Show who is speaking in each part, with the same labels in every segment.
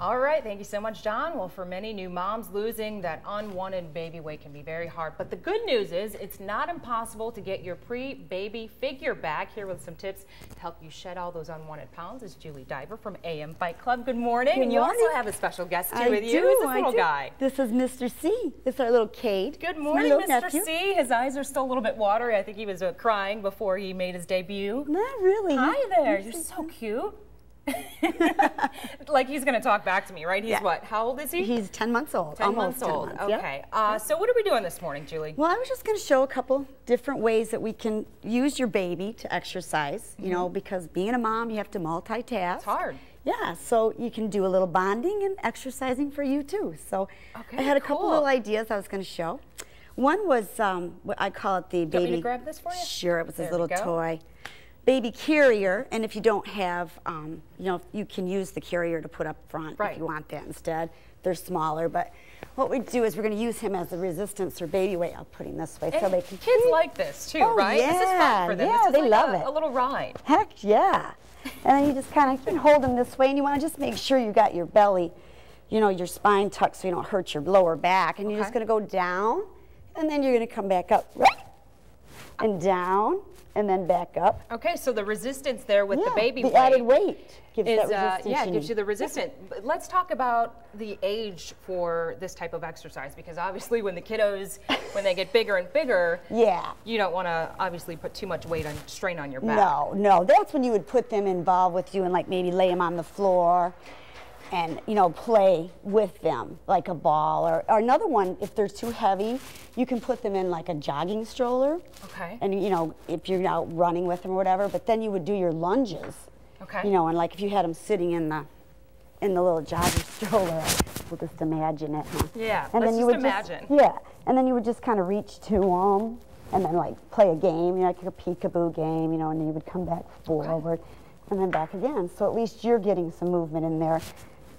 Speaker 1: All right, thank you so much, John. Well, for many new moms, losing that unwanted baby weight can be very hard. But the good news is it's not impossible to get your pre-baby figure back. Here with some tips to help you shed all those unwanted pounds is Julie Diver from AM Fight Club. Good morning.
Speaker 2: Good
Speaker 1: and you
Speaker 2: morning.
Speaker 1: also have a special guest too with you. Who's this little guy?
Speaker 2: This is Mr. C. This is our little Cade.
Speaker 1: Good morning, Mr. C. His eyes are still a little bit watery. I think he was crying before he made his debut.
Speaker 2: Not really.
Speaker 1: Hi there. You're so cute. Like he's going to talk back to me, right? He's what? How old is he?
Speaker 2: He's 10 months old.
Speaker 1: 10 months old. Okay. So what are we doing this morning, Julie?
Speaker 2: Well, I was just going to show a couple different ways that we can use your baby to exercise, you know, because being a mom, you have to multitask.
Speaker 1: It's hard.
Speaker 2: Yeah, so you can do a little bonding and exercising for you too. So I had a couple little ideas I was going to show. One was, what I call it the baby.
Speaker 1: Do you want me to grab this for you?
Speaker 2: Sure, it was his little toy. Baby carrier, and if you don't have, you know, you can use the carrier to put up front if you want that instead. They're smaller, but what we do is we're going to use him as a resistance or baby weight. I'll put him this way so they can.
Speaker 1: Kids like this too, right?
Speaker 2: Yeah,
Speaker 1: this is fun for them.
Speaker 2: Yeah,
Speaker 1: this is
Speaker 2: they love it.
Speaker 1: A little ride.
Speaker 2: Heck yeah! And then you just kind of can hold him this way, and you want to just make sure you got your belly, you know, your spine tucked so you don't hurt your lower back. And you're just going to go down, and then you're going to come back up, and down. And then back up. Okay,
Speaker 1: so the resistance there with the baby weight.
Speaker 2: The added weight gives that resistance.
Speaker 1: Yeah, it gives you the resistance. But let's talk about the age for this type of exercise, because obviously when the kiddos, when they get bigger and bigger, you don't want to obviously put too much weight on, strain on your back.
Speaker 2: No, no, that's when you would put them involved with you and like maybe lay them on the floor and, you know, play with them like a ball. Or another one, if they're too heavy, you can put them in like a jogging stroller. Okay. And, you know, if you're out running with them or whatever, but then you would do your lunges. Okay. You know, and like if you had them sitting in the little jogging stroller, we'll just imagine it, huh?
Speaker 1: Yeah, and let's then you would imagine.
Speaker 2: And then you would just kind of reach to them and then like play a game, you know, like a peekaboo game, you know, and then you would come back forward and then back again. So at least you're getting some movement in there.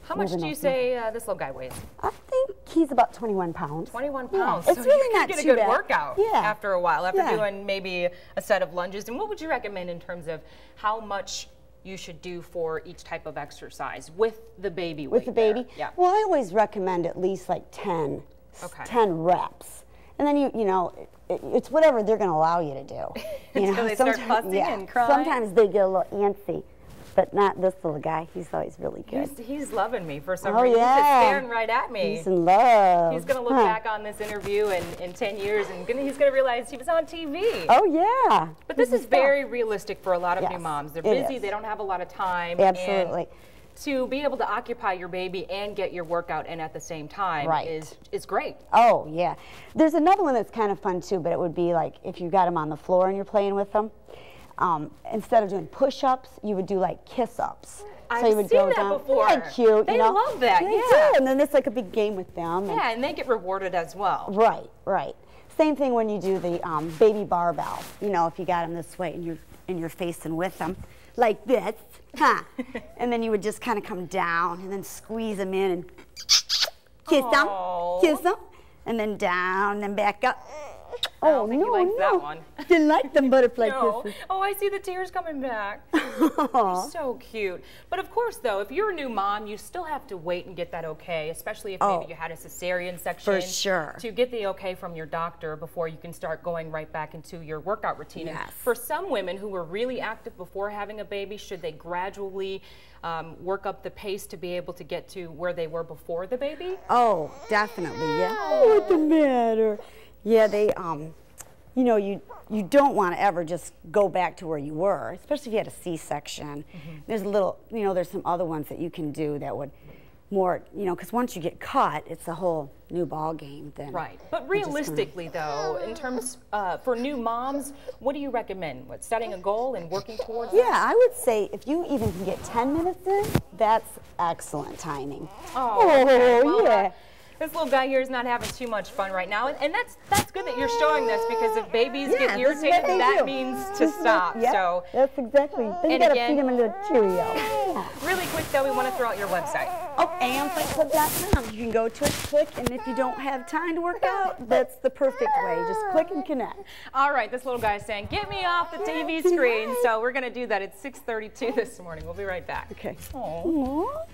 Speaker 1: How much do you say this little guy weighs?
Speaker 2: I think he's about 21 pounds.
Speaker 1: 21 pounds.
Speaker 2: Yeah, it's really not
Speaker 1: too bad. You get a good workout after a while, after doing maybe a set of lunges. And what would you recommend in terms of how much you should do for each type of exercise with the baby weight?
Speaker 2: With the baby? Yeah. Well, I always recommend at least like 10 reps. And then you know, it's whatever they're going to allow you to do. You know,
Speaker 1: they start fussing and crying.
Speaker 2: Sometimes they get a little antsy. But not this little guy. He's always really good.
Speaker 1: He's loving me for some reason. He's just staring right at me.
Speaker 2: He's in love.
Speaker 1: He's going to look back on this interview in 10 years and he's going to realize he was on TV.
Speaker 2: Oh, yeah.
Speaker 1: But this is very realistic for a lot of new moms. They're busy. They don't have a lot of time.
Speaker 2: Absolutely.
Speaker 1: And to be able to occupy your baby and get your workout in at the same time is great.
Speaker 2: Oh, yeah. There's another one that's kind of fun, too, but it would be like if you got them on the floor and you're playing with them. Instead of doing push-ups, you would do like kiss-ups.
Speaker 1: I've seen that before.
Speaker 2: They're cute.
Speaker 1: They love that.
Speaker 2: They do. And then it's like a big game with them.
Speaker 1: Yeah, and they get rewarded as well.
Speaker 2: Right, right. Same thing when you do the baby barbell. You know, if you got them this way and you're facing with them, like this, and then you would just kind of come down and then squeeze them in and kiss them, and then down, and then back up.
Speaker 1: I don't think you liked that one.
Speaker 2: Didn't like them butterfly kisses.
Speaker 1: Oh, I see the tears coming back. You're so cute. But of course, though, if you're a new mom, you still have to wait and get that okay, especially if maybe you had a cesarean section.
Speaker 2: For sure.
Speaker 1: To get the okay from your doctor before you can start going right back into your workout routine. Yes. And for some women who were really active before having a baby, should they gradually work up the pace to be able to get to where they were before the baby?
Speaker 2: Oh, definitely, yeah. Oh, what's the matter? Yeah, they, you know, you don't want to ever just go back to where you were, especially if you had a C-section. There's a little, you know, there's some other ones that you can do that would more, you know, because once you get caught, it's a whole new ball game then.
Speaker 1: Right. But realistically, though, in terms, for new moms, what do you recommend? What, setting a goal and working towards
Speaker 2: that? I would say if you even can get 10 minutes in, that's excellent timing.
Speaker 1: Oh, well, this little guy here is not having too much fun right now, and that's good that you're showing this, because if babies get irritated, that means to stop. So
Speaker 2: that's exactly. Then you gotta feed them into a Cheerio.
Speaker 1: Really quick though, we want to throw out your website.
Speaker 2: Oh, amfightclub.com. You can go to it, click, and if you don't have time to work out, that's the perfect way. Just click and connect.
Speaker 1: All right, this little guy is saying, "Get me off the TV screen." So we're gonna do that at 6:32 this morning. We'll be right back.
Speaker 2: Okay.
Speaker 1: Aww.